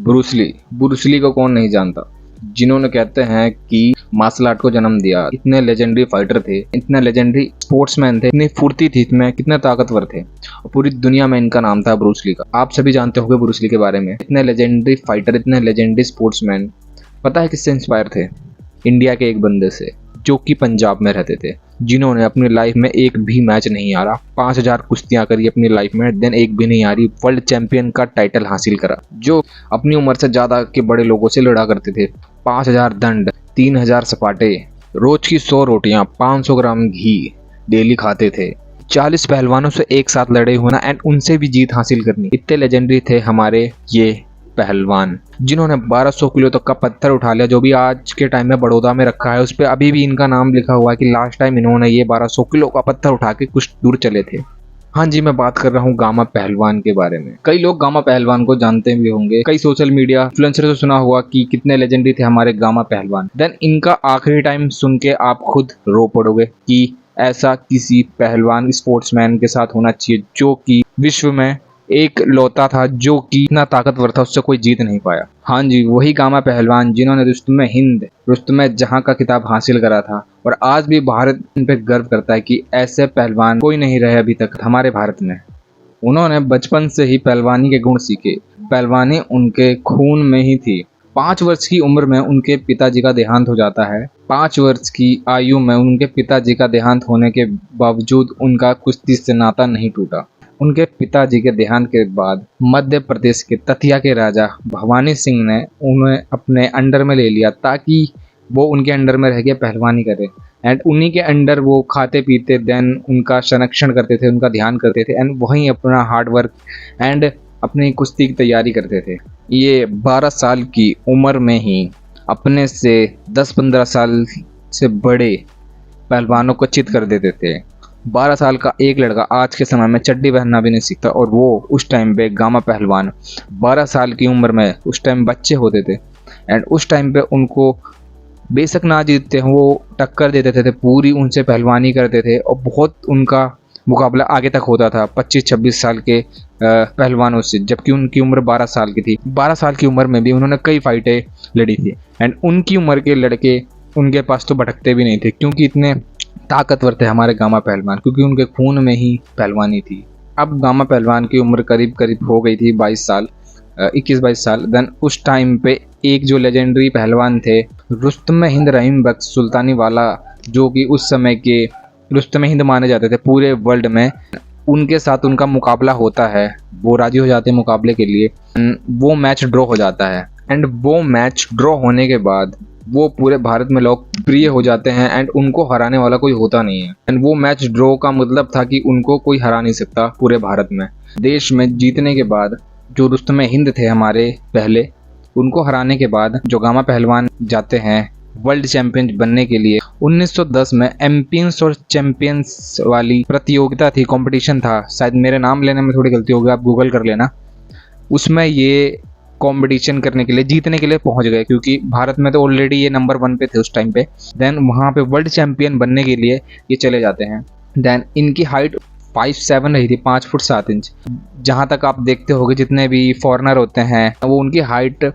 Bruce Lee Bruce Lee को कौन नहीं जानता, जिन्होंने कहते हैं कि मार्शल आर्ट को जन्म दिया। इतने लेजेंडरी फाइटर थे, इतने लेजेंडरी स्पोर्ट्समैन थे, इतनी फुर्ती थी इसमें, कितने ताकतवर थे और पूरी दुनिया में इनका नाम था ब्रूसली का। आप सभी जानते होंगे ब्रूसली के बारे में। इतने लेजेंडरी फाइटर, इतने लेजेंडरी स्पोर्ट्समैन, पता है किससे इंस्पायर थे? इंडिया के एक बंदे से जो कि पंजाब में रहते थे, जिन्होंने अपनी लाइफ में एक भी मैच नहीं हारा, 5000 कुश्तियां करी अपनी लाइफ में, देन एक भी नहीं हारी, वर्ल्ड चैंपियन का टाइटल हासिल करा। जो अपनी उम्र से ज्यादा के बड़े लोगों से लड़ा करते थे। 5000 दंड, 3000 सपाटे, रोज की 100 रोटियां, 500 ग्राम घी डेली खाते थे। 40 पहलवानों से एक साथ लड़े होना एंड उनसे भी जीत हासिल करनी। इतने लेजेंडरी थे हमारे ये पहलवान, जिन्होंने 1200 किलो तक का पत्थर उठा लिया, जो भी आज के टाइम में बड़ौदा में रखा है। उस पर अभी भी इनका नाम लिखा हुआ है कि लास्ट टाइम इन्होंने ये 1200 किलो का पत्थर उठा के कुछ दूर चले थे। हाँ जी, मैं बात कर रहा हूँ गामा पहलवान के बारे में। कई लोग गामा पहलवान को जानते भी होंगे, कई सोशल मीडिया इन्फ्लुएंसर से सुना हुआ कि कितने लेजेंडरी थे हमारे गामा पहलवान। देन इनका आखिरी टाइम सुन के आप खुद रो पड़ोगे कि ऐसा किसी पहलवान स्पोर्ट्समैन के साथ होना चाहिए, जो कि विश्व में एक लौता था, जो कि इतना ताकतवर था, उससे कोई जीत नहीं पाया। हाँ जी, वही गामा पहलवान जिन्होंने रुस्तुम हिंद, रुस्तुम जहां का खिताब हासिल करा था। और आज भी भारत इन पे गर्व करता है कि ऐसे पहलवान कोई नहीं रहे अभी तक हमारे भारत में। उन्होंने बचपन से ही पहलवानी के गुण सीखे, पहलवानी उनके खून में ही थी। 5 वर्ष की उम्र में उनके पिताजी का देहांत हो जाता है। 5 वर्ष की आयु में उनके पिताजी का देहांत होने के बावजूद उनका कुश्ती से नाता नहीं टूटा। उनके पिताजी के देहांत के बाद मध्य प्रदेश के तथिया के राजा भवानी सिंह ने उन्हें अपने अंडर में ले लिया, ताकि वो उनके अंडर में रह के पहलवानी करे एंड उन्हीं के अंडर वो खाते पीते, देन उनका संरक्षण करते थे, उनका ध्यान करते थे एंड वहीं अपना हार्ड वर्क एंड अपनी कुश्ती की तैयारी करते थे। ये 12 साल की उम्र में ही अपने से 10-15 साल से बड़े पहलवानों को चित कर देते थे। 12 साल का एक लड़का आज के समय में चड्डी पहनना भी नहीं सीखता, और वो उस टाइम पे गामा पहलवान 12 साल की उम्र में, उस टाइम बच्चे होते थे एंड उस टाइम पे उनको बेशक ना जीतते हैं, वो टक्कर देते थे, पूरी उनसे पहलवानी करते थे और बहुत उनका मुकाबला आगे तक होता था 25-26 साल के पहलवानों से, जबकि उनकी उम्र 12 साल की थी। 12 साल की उम्र में भी उन्होंने कई फाइटें लड़ी थी एंड उनकी उम्र के लड़के उनके पास तो भटकते भी नहीं थे, क्योंकि इतने ताकतवर थे हमारे गामा पहलवान, क्योंकि उनके खून में ही पहलवानी थी। अब गामा पहलवान की उम्र करीब करीब हो गई थी 22 साल, 21-22 साल। देन उस टाइम पे एक जो लेजेंडरी पहलवान थे रुस्तुम हिंद रहीम बख्श सुल्तानी वाला, जो कि उस समय के रुस्तुम हिंद माने जाते थे पूरे वर्ल्ड में, उनके साथ उनका मुकाबला होता है। वो राजी हो जाते हैं मुकाबले के लिए, वो मैच ड्रॉ हो जाता है एंड वो मैच ड्रॉ होने के बाद वो पूरे भारत में लोकप्रिय हो जाते हैं एंड उनको हराने वाला कोई होता नहीं है। एंड वो मैच ड्रॉ का मतलब था कि उनको कोई हरा नहीं सकता पूरे भारत में। देश में जीतने के बाद जो रुस्तुम हिंद थे हमारे पहले, उनको हराने के बाद जो गामा पहलवान जाते हैं वर्ल्ड चैंपियन बनने के लिए। 1910 में एम्पियंस और चैंपियंस वाली प्रतियोगिता थी, कंपटीशन था, शायद मेरे नाम लेने में थोड़ी गलती होगी, आप गूगल कर लेना। उसमें ये कंपटीशन करने के लिए, जीतने के लिए पहुंच गए, क्योंकि भारत में तो ऑलरेडी ये नंबर 1 पे थे उस टाइम पे। देन वहाँ पे वर्ल्ड चैंपियन बनने के लिए ये चले जाते हैं। देन इनकी हाइट 5'7" रही थी, 5 फुट 7 इंच। जहाँ तक आप देखते होंगे जितने भी फॉरेनर होते हैं वो उनकी हाइट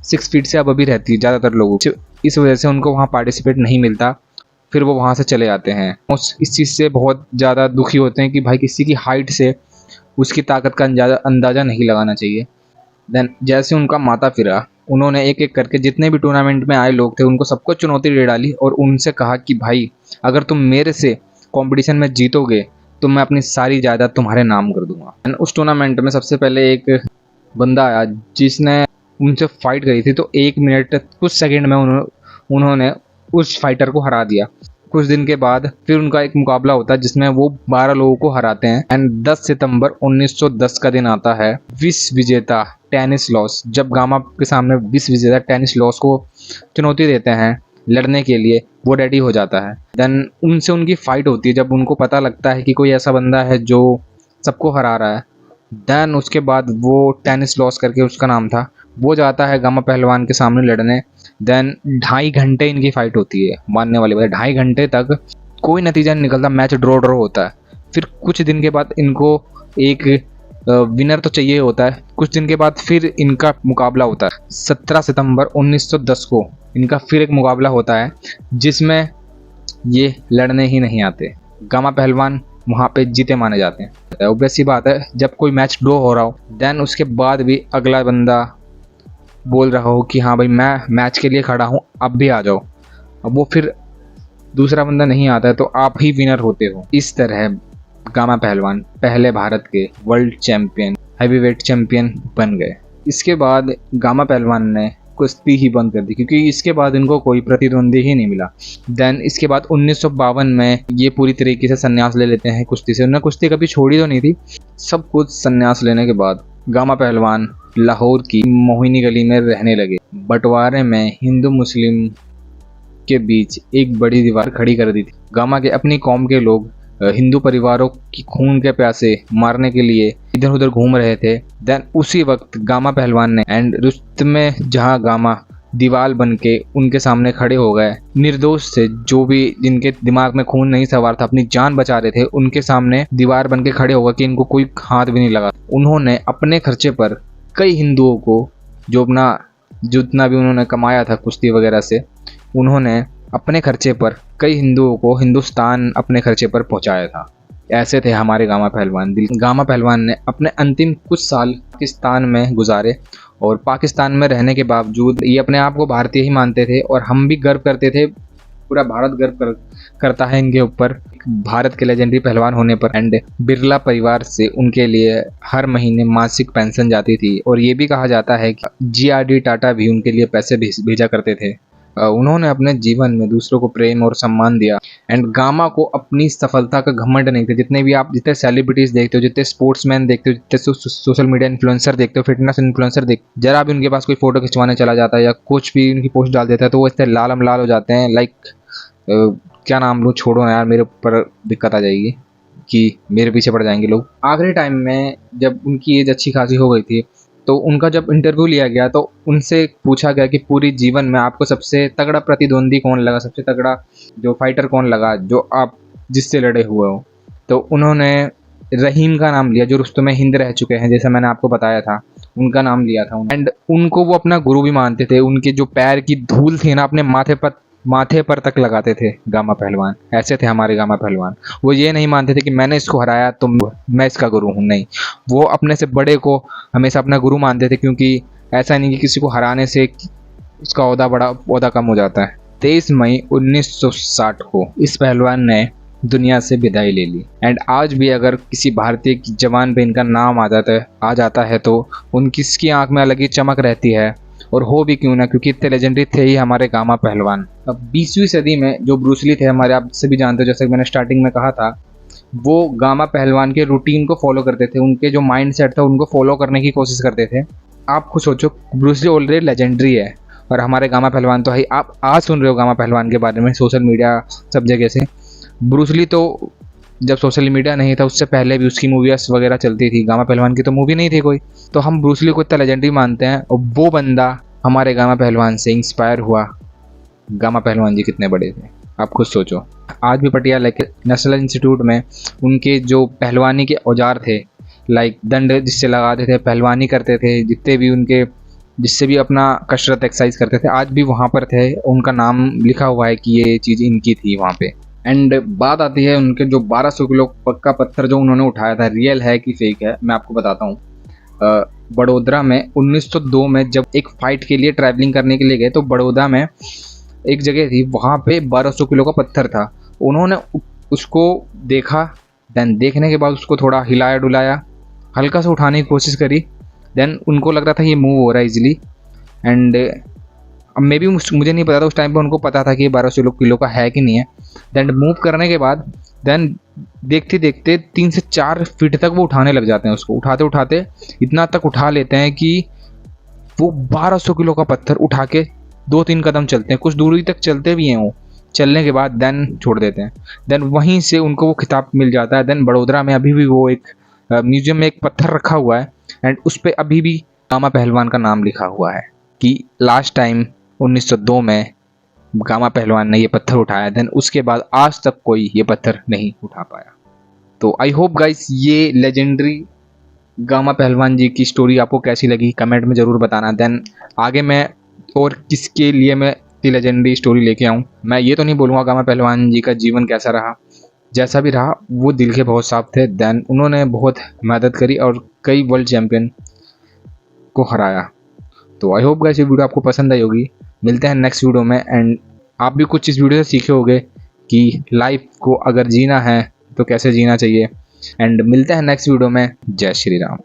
6 फीट से अब अभी रहती है ज़्यादातर लोगों की, इस वजह से उनको वहाँ पार्टिसिपेट नहीं मिलता, फिर वो वहाँ से चले जाते हैं। इस चीज़ से बहुत ज़्यादा दुखी होते हैं कि भाई किसी की हाइट से उसकी ताकत का अंदाज़ा नहीं लगाना चाहिए। देन जैसे उनका माता फिरा, उन्होंने एक एक करके जितने भी टूर्नामेंट में आए लोग थे उनको सबको चुनौती दे डाली और उनसे कहा कि भाई अगर तुम मेरे से कंपटीशन में जीतोगे तो मैं अपनी सारी जायदाद तुम्हारे नाम कर दूंगा। एंड उस टूर्नामेंट में सबसे पहले एक बंदा आया जिसने उनसे फाइट करी थी, तो 1 मिनट कुछ सेकंड में उन्होंने उस फाइटर को हरा दिया। कुछ दिन के बाद फिर उनका एक मुकाबला होता है जिसमें वो 12 लोगों को हराते हैं एंड 10 सितंबर 1910 का दिन आता है। विश्व विजेता टेनिस लॉस, जब गामा के सामने विश्व विजेता टेनिस लॉस को चुनौती देते हैं लड़ने के लिए, वो रेडी हो जाता है। देन उनसे उनकी फाइट होती है, जब उनको पता लगता है कि कोई ऐसा बंदा है जो सबको हरा रहा है। देन उसके बाद वो टेनिस लॉस करके उसका नाम था, वो जाता है गामा पहलवान के सामने लड़ने। देन 2.5 घंटे इनकी फाइट होती है, मानने वाली बात है 2.5 घंटे तक कोई नतीजा नहीं निकलता, मैच ड्रॉ होता है। फिर कुछ दिन के बाद इनको एक विनर तो चाहिए होता है। कुछ दिन के बाद फिर इनका मुकाबला होता है। 17 सितंबर 1910 को इनका फिर एक मुकाबला होता है जिसमें ये लड़ने ही नहीं आते। गामा पहलवान वहाँ पे जीते माने जाते हैं। ऑब्वियस सी बात है, जब कोई मैच ड्रॉ हो रहा हो देन उसके बाद भी अगला बंदा बोल रहा हो कि हाँ भाई मैं मैच के लिए खड़ा हूँ, अब भी आ जाओ, अब वो फिर दूसरा बंदा नहीं आता है तो आप ही विनर होते हो। इस तरह गामा पहलवान पहले भारत के वर्ल्ड चैंपियन, हैवीवेट चैंपियन बन गए। इसके बाद गामा पहलवान ने कुश्ती ही बंद कर दी क्योंकि इसके बाद इनको कोई प्रतिद्वंदी ही नहीं मिला। देन इसके बाद 1952 में ये पूरी तरीके से संन्यास ले लेते हैं कुश्ती से। उन्होंने कुश्ती कभी छोड़ी तो नहीं थी। सब कुछ संन्यास लेने के बाद गामा पहलवान लाहौर की मोहिनी गली में रहने लगे। बंटवारे में हिंदू मुस्लिम के बीच एक बड़ी दीवार खड़ी कर दी थी। गामा के अपनी कौम के लोग हिंदू परिवारों की खून के प्यासे मारने के लिए इधर उधर घूम रहे थे। देन उसी वक्त गामा पहलवान ने एंड रुस्तमे जहां गामा दीवार बन के उनके सामने खड़े हो गए। निर्दोष से जो भी जिनके दिमाग में खून नहीं सवार था, अपनी जान बचा रहे थे, उनके सामने दीवार बन के खड़े हो गए कि इनको कोई हाथ भी नहीं लगा। उन्होंने अपने खर्चे पर कई हिंदुओं को जितना भी उन्होंने कमाया था कुश्ती वगैरह से, उन्होंने अपने खर्चे पर कई हिंदुओं को हिंदुस्तान अपने खर्चे पर पहुंचाया था। ऐसे थे हमारे गामा पहलवान। गामा पहलवान ने अपने अंतिम कुछ साल पाकिस्तान में गुजारे और पाकिस्तान में रहने के बावजूद ये अपने आप को भारतीय ही मानते थे और हम भी गर्व करते थे। पूरा भारत गर्व करता है इनके ऊपर, भारत के लेजेंडरी पहलवान होने पर। एंड बिरला परिवार से उनके लिए हर महीने मासिक पेंशन जाती थी और ये भी कहा जाता है कि GRD टाटा भी उनके लिए पैसे भेजा करते थे। उन्होंने अपने जीवन में दूसरों को प्रेम और सम्मान दिया। एंड गामा को अपनी सफलता का घमंड नहीं था। जितने सेलिब्रिटीज देखते हो, जितने स्पोर्ट्समैन देखते हो, जितने सोशल मीडिया इन्फ्लुएंसर देखते हो, फिटनेस इन्फ्लुएंसर देखते, जरा भी उनके पास कोई फोटो खिंचवाने चला जाता है या कुछ भी उनकी पोस्ट डाल देता है तो वो इतने लालम लाल हो जाते हैं। लाइक क्या नाम लूँ, छोड़ो ना यार, मेरे ऊपर दिक्कत आ जाएगी कि मेरे पीछे पड़ जाएंगे लोग। आखिरी टाइम में जब उनकी एज अच्छी खासी हो गई थी तो उनका जब इंटरव्यू लिया गया तो उनसे पूछा गया कि पूरी जीवन में आपको सबसे तगड़ा प्रतिद्वंदी कौन लगा, सबसे तगड़ा जो फाइटर कौन लगा जो आप जिससे लड़े हुए हो। तो उन्होंने रहीम का नाम लिया जो रुस्तमे हिंद रह चुके हैं, जैसे मैंने आपको बताया था, उनका नाम लिया था। एंड उनको वो अपना गुरु भी मानते थे। उनके जो पैर की धूल थी ना अपने माथे पर तक लगाते थे गामा पहलवान। ऐसे थे हमारे गामा पहलवान। वो ये नहीं मानते थे कि मैंने इसको हराया तो मैं इसका गुरु हूँ, नहीं, वो अपने से बड़े को हमेशा अपना गुरु मानते थे क्योंकि ऐसा नहीं कि किसी को हराने से उसका ओहदा कम हो जाता है। 23 मई 1960 को इस पहलवान ने दुनिया से विदाई ले ली। एंड आज भी अगर किसी भारतीय की जबान पे इनका नाम आ जाता है तो उनकी आंख में अलग ही चमक रहती है। और हो भी क्यों ना, क्योंकि इतने लेजेंडरी थे ही हमारे गामा पहलवान। अब 20वीं सदी में जो ब्रूस ली थे हमारे, आप सभी जानते हो, जैसे कि मैंने स्टार्टिंग में कहा था, वो गामा पहलवान के रूटीन को फॉलो करते थे। उनके जो माइंड सेट था उनको फॉलो करने की कोशिश करते थे। आप खुद सोचो, ब्रूस ली ऑलरेडी लेजेंडरी है और हमारे गामा पहलवान तो है। आप आज सुन रहे हो गामा पहलवान के बारे में सोशल मीडिया सब जगह से। ब्रूस ली तो जब सोशल मीडिया नहीं था उससे पहले भी उसकी मूवीज वगैरह चलती थी। गामा पहलवान की तो मूवी नहीं थी कोई। तो हम ब्रूस ली को इतना लेजेंडरी मानते हैं और वो बंदा हमारे गामा पहलवान से इंस्पायर हुआ। गामा पहलवान जी कितने बड़े थे आप खुद सोचो। आज भी पटियाला के नेशनल इंस्टीट्यूट में उनके जो पहलवानी के औजार थे, लाइक दंड जिससे लगाते थे, पहलवानी करते थे, जिससे भी अपना कसरत एक्सरसाइज करते थे, आज भी वहाँ पर थे। उनका नाम लिखा हुआ है कि ये चीज़ इनकी थी वहाँ पे। एंड बात आती है उनके जो 1200 किलो का पत्थर जो उन्होंने उठाया था, रियल है कि फेक है, मैं आपको बताता हूँ। बड़ौदा में 1902 में जब एक फाइट के लिए ट्रैवलिंग करने के लिए गए तो बड़ौदा में एक जगह थी, वहाँ पे 1200 किलो का पत्थर था। उन्होंने उसको देखा, देन देखने के बाद उसको थोड़ा हिलाया डुलाया, हल्का सा उठाने की कोशिश करी, देन उनको लग रहा था ये मूव हो रहा है इजीली। एंड अब मे भी मुझे नहीं पता था, उस टाइम पे उनको पता था कि ये 1200 किलो का है कि नहीं है। देन मूव करने के बाद देन देखते देखते 3 से 4 फीट तक वो उठाने लग जाते हैं। उसको उठाते उठाते इतना तक उठा लेते हैं कि वो 1200 किलो का पत्थर उठा के 2-3 कदम चलते हैं, कुछ दूरी तक चलते भी हैं। वो चलने के बाद देन छोड़ देते हैं। देन वहीं से उनको वो खिताब मिल जाता है। देन बड़ौदा में अभी भी वो एक म्यूजियम में एक पत्थर रखा हुआ है एंड उस पर अभी भी गामा पहलवान का नाम लिखा हुआ है कि लास्ट टाइम 1902 में गामा पहलवान ने ये पत्थर उठाया। देन उसके बाद आज तक कोई ये पत्थर नहीं उठा पाया। तो आई होप गाइस ये लेजेंडरी गामा पहलवान जी की स्टोरी आपको कैसी लगी कमेंट में ज़रूर बताना। देन आगे मैं और किसके लिए मैं इतनी लेजेंडरी स्टोरी लेके आऊँ। मैं ये तो नहीं बोलूँगा गामा पहलवान जी का जीवन कैसा रहा, जैसा भी रहा वो दिल के बहुत साफ थे। देन उन्होंने बहुत मदद करी और कई वर्ल्ड चैम्पियन को हराया। तो आई होप गाइस ये वीडियो आपको पसंद आई होगी। मिलते हैं नेक्स्ट वीडियो में। एंड आप भी कुछ इस वीडियो से सीखे होगे कि लाइफ को अगर जीना है तो कैसे जीना चाहिए। एंड मिलते हैं नेक्स्ट वीडियो में। जय श्री राम।